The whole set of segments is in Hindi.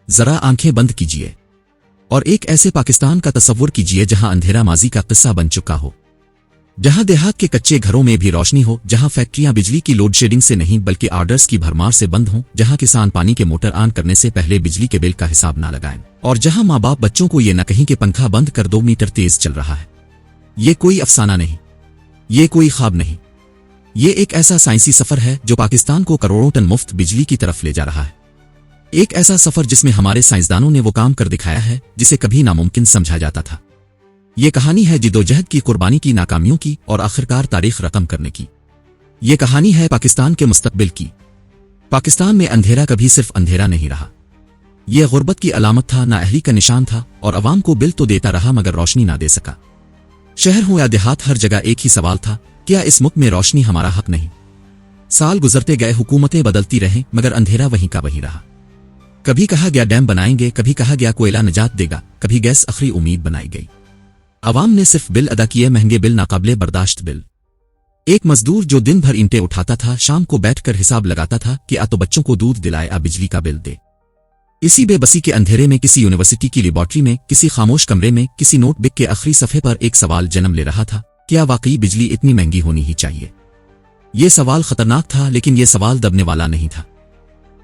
जरा आंखें बंद कीजिए और एक ऐसे पाकिस्तान का तस्वुर कीजिए जहां अंधेरा माजी का किस्सा बन चुका हो, जहां देहात के कच्चे घरों में भी रोशनी हो, जहां फैक्ट्रियां बिजली की लोड शेडिंग से नहीं बल्कि ऑर्डर्स की भरमार से बंद हों, जहां किसान पानी के मोटर ऑन करने से पहले बिजली के बिल का हिसाब ना लगाएं, और जहां माँ बाप बच्चों को ये न कहें कि पंखा बंद कर 2 मीटर तेज चल रहा है। ये कोई अफसाना नहीं, ये कोई ख्वाब नहीं, ये एक ऐसा साइंसी सफर है जो पाकिस्तान को करोड़ों टन मुफ्त बिजली की तरफ ले जा रहा है। एक ऐसा सफर जिसमें हमारे साइंसदानों ने वो काम कर दिखाया है जिसे कभी नामुमकिन समझा जाता था। ये कहानी है जिद्दोजहद की, कुर्बानी की, नाकामियों की और आखिरकार तारीख रकम करने की। ये कहानी है पाकिस्तान के मुस्तकबिल की। पाकिस्तान में अंधेरा कभी सिर्फ अंधेरा नहीं रहा, यह गुर्बत की अलामत था, नाअहली का निशान था, और अवाम को बिल तो देता रहा मगर रोशनी ना दे सका। शहर हो या देहात, हर जगह एक ही सवाल था, क्या इस मुल्क में रोशनी हमारा हक नहीं? साल गुजरते गए, हुकूमतें बदलती रहें, मगर अंधेरा वहीं का वहीं रहा। कभी कहा गया डैम बनाएंगे, कभी कहा गया कोयला निजात देगा, कभी गैस आखिरी उम्मीद बनाई गई। अवाम ने सिर्फ बिल अदा किए, महंगे बिल, नाकाबिले बर्दाश्त बिल। एक मजदूर जो दिन भर ईंटें उठाता था, शाम को बैठकर हिसाब लगाता था कि आ तो बच्चों को दूध दिलाए, आ बिजली का बिल दे। इसी बेबसी के अंधेरे में किसी यूनिवर्सिटी की लेबॉर्ट्री में, किसी खामोश कमरे में, किसी नोटबुक के आखिरी सफ़े पर एक सवाल जन्म ले रहा था, क्या वाकई बिजली इतनी महंगी होनी ही चाहिए? ये सवाल खतरनाक था, लेकिन यह सवाल दबने वाला नहीं था।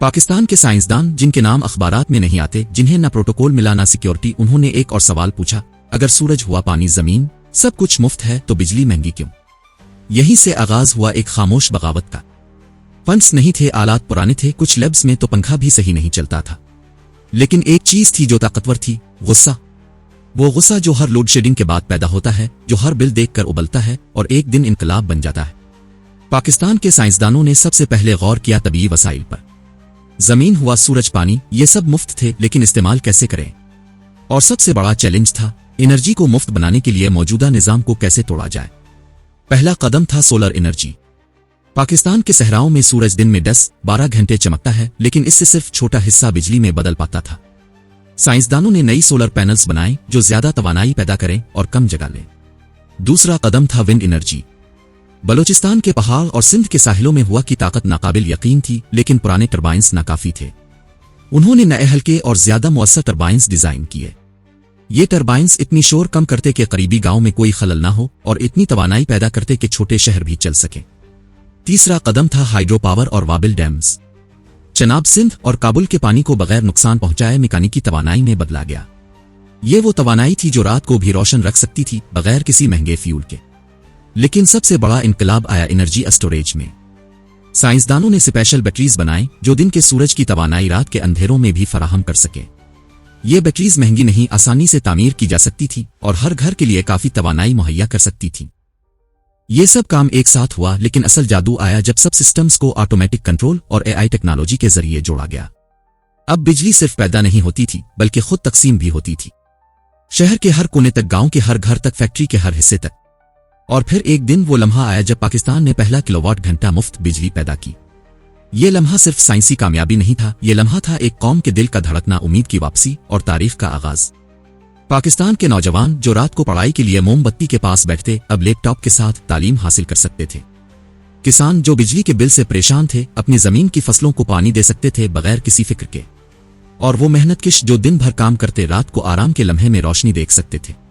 पाकिस्तान के साइंसदान, जिनके नाम अखबारात में नहीं आते, जिन्हें ना प्रोटोकॉल मिला ना सिक्योरिटी, उन्होंने एक और सवाल पूछा, अगर सूरज हुआ, पानी, जमीन, सब कुछ मुफ्त है तो बिजली महंगी क्यों? यहीं से आगाज हुआ एक खामोश बगावत का। फंड्स नहीं थे, आलात पुराने थे, कुछ लैब्स में तो पंखा भी सही नहीं चलता था, लेकिन एक चीज थी जो ताकतवर थी, गुस्सा। वो गुस्सा जो हर लोड शेडिंग के बाद पैदा होता है, जो हर बिल देखकर उबलता है और एक दिन इनकलाब बन जाता है। पाकिस्तान के साइंसदानों ने सबसे पहले गौर किया तबीई वसाइल पर। जमीन, हुआ, सूरज, पानी, ये सब मुफ्त थे, लेकिन इस्तेमाल कैसे करें? और सबसे बड़ा चैलेंज था, एनर्जी को मुफ्त बनाने के लिए मौजूदा निजाम को कैसे तोड़ा जाए। पहला कदम था सोलर एनर्जी। पाकिस्तान के सहराओं में सूरज दिन में 10-12 घंटे चमकता है, लेकिन इससे सिर्फ छोटा हिस्सा बिजली में बदल पाता था। साइंसदानों ने नई सोलर पैनल्स बनाए जो ज्यादा तवानाई पैदा करें और कम जगह लें। दूसरा कदम था विंड एनर्जी। बलोचिस्तान के पहाड़ और सिंध के साहिलों में हवा की ताकत नाकाबिल यकीन थी, लेकिन पुराने टर्बाइंस नाकाफी थे। उन्होंने नए हल्के और ज्यादा मुअस्सर टर्बाइंस डिजाइन किए। ये टर्बाइंस इतनी शोर कम करते कि करीबी गांव में कोई खलल ना हो, और इतनी तवानाई पैदा करते कि छोटे शहर भी चल सके। तीसरा कदम था हाइड्रो पावर और वाबिल डैम्स। चनाब, सिंध और काबुल के पानी को बगैर नुकसान पहुंचाए मैकेनिकी तवानाई में बदला गया। ये वो तवानाई थी जो रात को भी रोशन रख सकती थी, बगैर किसी महंगे फ्यूल के। लेकिन सबसे बड़ा इनकलाब आया एनर्जी स्टोरेज में। साइंसदानों ने स्पेशल बैटरीज बनाए जो दिन के सूरज की तवानाई रात के अंधेरों में भी फराहम कर सके। ये बैटरीज महंगी नहीं, आसानी से तामीर की जा सकती थी और हर घर के लिए काफी तवानाई मुहैया कर सकती थी। ये सब काम एक साथ हुआ, लेकिन असल जादू आया जब सब सिस्टम्स को ऑटोमेटिक कंट्रोल और एआई टेक्नोलॉजी के जरिए जोड़ा गया। अब बिजली सिर्फ पैदा नहीं होती थी, बल्कि खुद तकसीम भी होती थी। शहर के हर कोने तक, गांव के हर घर तक, फैक्ट्री के हर हिस्से तक। और फिर एक दिन वो लम्हा आया जब पाकिस्तान ने पहला किलोवाट घंटा मुफ्त बिजली पैदा की। ये लम्हा सिर्फ साइंसी कामयाबी नहीं था, ये लम्हा था एक कौम के दिल का धड़कना, उम्मीद की वापसी और तारीख का आगाज। पाकिस्तान के नौजवान जो रात को पढ़ाई के लिए मोमबत्ती के पास बैठते, अब लैपटॉप के साथ तालीम हासिल कर सकते थे। किसान जो बिजली के बिल से परेशान थे, अपनी जमीन की फसलों को पानी दे सकते थे बगैर किसी फिक्र के। और वो मेहनतकश जो दिन भर काम करते, रात को आराम के लम्हे में रोशनी देख सकते थे।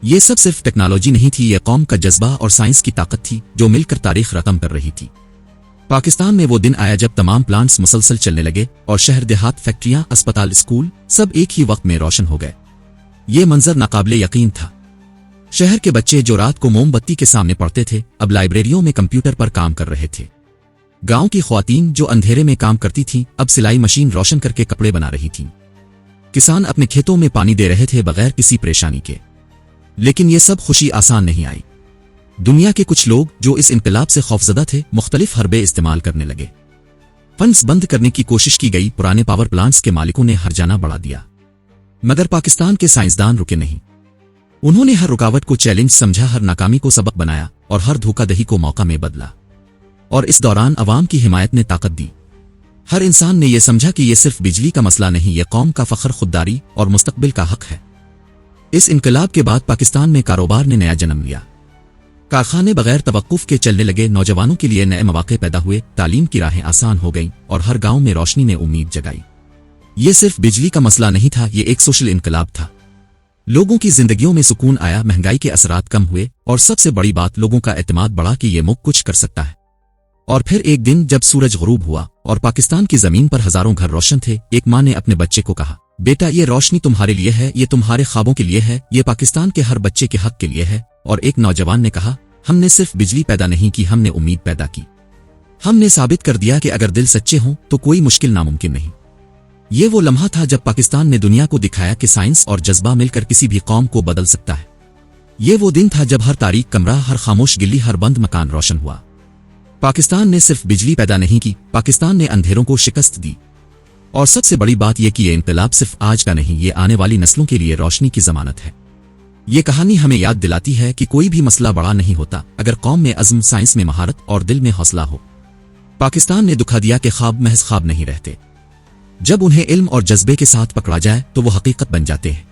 ये सब सिर्फ टेक्नोलॉजी नहीं थी, ये कौम का जज्बा और साइंस की ताकत थी जो मिलकर तारीख रकम कर रही थी। पाकिस्तान में वो दिन आया जब तमाम प्लांट्स मुसलसल चलने लगे और शहर देहात, फैक्ट्रियां, अस्पताल, स्कूल सब एक ही वक्त में रोशन हो गए। ये मंजर नाकाबिले यकीन था। शहर के बच्चे जो रात को मोमबत्ती के सामने पढ़ते थे, अब लाइब्रेरियों में कंप्यूटर पर काम कर रहे थे। गांव की ख्वातीन जो अंधेरे में काम करती थीं, अब सिलाई मशीन रोशन करके कपड़े बना रही थीं। किसान अपने खेतों में पानी दे रहे थे बगैर किसी परेशानी के। लेकिन ये सब खुशी आसान नहीं आई। दुनिया के कुछ लोग जो इस इनकलाब से खौफजदा थे, मुख्तलिफ हरबे इस्तेमाल करने लगे। फंड्स बंद करने की कोशिश की गई, पुराने पावर प्लांट्स के मालिकों ने हर्जाना बढ़ा दिया। मगर पाकिस्तान के साइंसदान रुके नहीं। उन्होंने हर रुकावट को चैलेंज समझा, हर नाकामी को सबक बनाया और हर धोखाधड़ी को मौका में बदला। और इस दौरान अवाम की हिमायत ने ताकत दी। हर इंसान ने यह समझा कि यह सिर्फ बिजली का मसला नहीं, यह कौम का फख्र, खुददारी और मुस्तकबिल का हक है। इस इनकलाब के बाद पाकिस्तान में कारोबार ने नया जन्म लिया। कारखाने बगैर तवक्कुफ के चलने लगे, नौजवानों के लिए नए मौके पैदा हुए, तालीम की राहें आसान हो गईं और हर गांव में रोशनी ने उम्मीद जगाई। ये सिर्फ बिजली का मसला नहीं था, ये एक सोशल इनकलाब था। लोगों की जिंदगियों में सुकून आया, महंगाई के असरात कम हुए और सबसे बड़ी बात लोगों का एतमाद बढ़ा कि ये मुल्क कुछ कर सकता है। और फिर एक दिन जब सूरज गुरूब हुआ और पाकिस्तान की जमीन पर हजारों घर रोशन थे, एक माँ ने अपने बच्चे को कहा, बेटा ये रोशनी तुम्हारे लिए है, ये तुम्हारे ख्वाबों के लिए है, ये पाकिस्तान के हर बच्चे के हक के लिए है। और एक नौजवान ने कहा, हमने सिर्फ बिजली पैदा नहीं की, हमने उम्मीद पैदा की। हमने साबित कर दिया कि अगर दिल सच्चे हों तो कोई मुश्किल नामुमकिन नहीं। ये वो लम्हा था जब पाकिस्तान ने दुनिया को दिखाया कि साइंस और जज्बा मिलकर किसी भी कौम को बदल सकता है। ये वो दिन था जब हर तारीक कमरा, हर खामोश गिल्ली, हर बंद मकान रोशन हुआ। पाकिस्तान ने सिर्फ बिजली पैदा नहीं की, पाकिस्तान ने अंधेरों को शिकस्त दी। और सबसे बड़ी बात यह कि ये इनकलाब सिर्फ आज का नहीं, ये आने वाली नस्लों के लिए रोशनी की जमानत है। ये कहानी हमें याद दिलाती है कि कोई भी मसला बड़ा नहीं होता अगर कौम में अज़्म, साइंस में महारत और दिल में हौसला हो। पाकिस्तान ने दिखा दिया कि ख्वाब महज ख्वाब नहीं रहते, जब उन्हें इल्म और जज्बे के साथ पकड़ा जाए तो वो हकीकत बन जाते हैं।